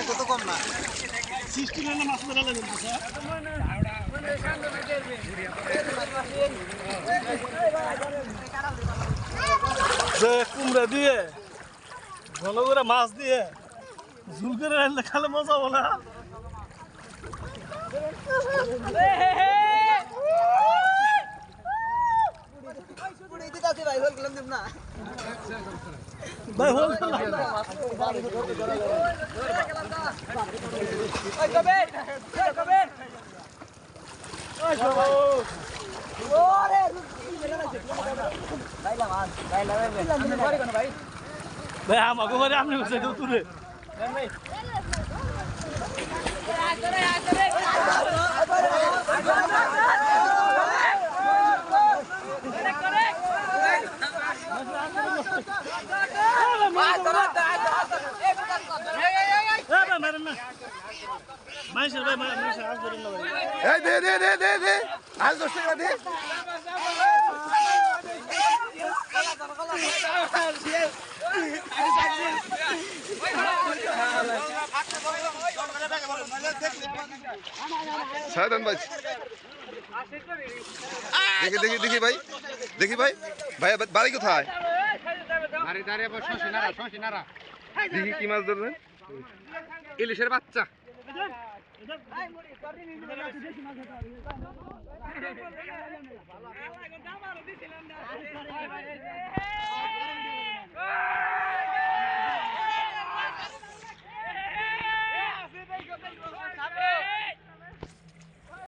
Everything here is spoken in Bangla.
কত কম না 69 মাছ মেলা লাগে যে কুমড়া দিয়ে ভালো করে মাছ দিয়ে ঝুল করে রাখলে খালে মজা বলে ভাই হল ভাই আমাকে ঘরে আপনি বসে তুলে মানুষের ভাই মানুষের আজ ধরে দে আজ 10 টাকা দে সাধন ভাই দেখি ভাই ভাই বাড়ি কোথায় শশিনারা দেখি কি মাছ ধরলেন ইলিশের বাচ্চা